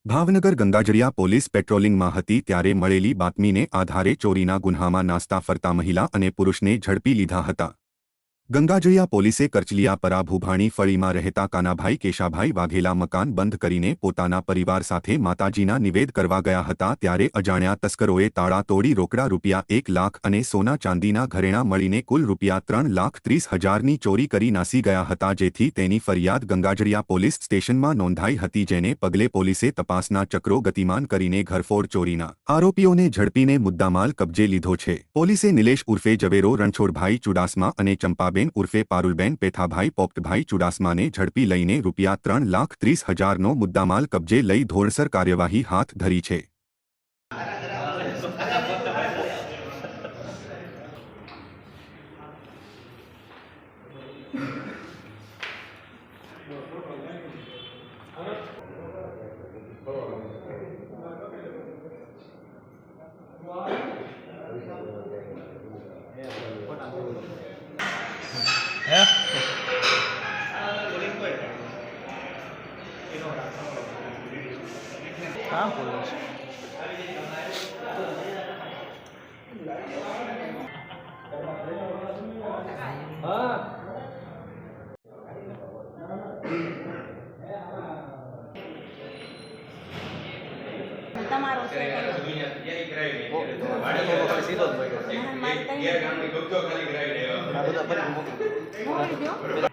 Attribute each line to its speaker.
Speaker 1: Bhavnagar Gangajaliya police પેટ્રોલિંગમાં હતી ત્યારે મળેલી બાતમીને આધારે ચોરીના ગુન્હામાં નાસ્તા ફરતા મહિલા અને પુરુષને ઝડપી લીધા હતા। ગંગાજળિયા પોલીસે કરચલિયાપરા ભૂભાણી ફળીમાં રહેતા કાનાભાઈ કેશાભાઈ વાઘેલા મકાન બંધ કરીને પોતાના પરિવાર સાથે માતાજીના નિવેદ કરવા ગયા હતા ત્યારે અજાણ્યા તસ્કરોએ તાળા તોડી રોકડા રૂપિયા 1 લાખ અને સોના ચાંદીના ઘરેણાં મળીને કુલ રૂપિયા 3,30,000ની ચોરી કરી નાસી ગયા હતા, જેથી તેની ફરિયાદ ગંગાજળિયા પોલીસ સ્ટેશનમાં નોંધાઈ હતી, જેને પગલે પોલીસે તપાસના ચક્રો ગતિમાન કરીને ઘરફોડ ચોરીના આરોપીઓને ઝડપીને મુદ્દામાલ કબજે લીધો છે। પોલીસે નિલેશ ઉર્ફે ઝવેરો રણછોડભાઈ ચુડાસમા અને ચંપાબેન ઉર્ફે પારુલબેન પેથાભાઈ પોપટભાઈ ચુડાસમાને ઝડપી લઈને રૂપિયા 3,30,000નો મુદ્દામાલ કબજે લઈ ધોરણસર કાર્યવાહી હાથ ધરી છે।
Speaker 2: हाँ पुलिस
Speaker 3: તમારો છે
Speaker 2: સીધો જ ભાઈ
Speaker 3: મારે
Speaker 2: આ બધા ફરી મૂકી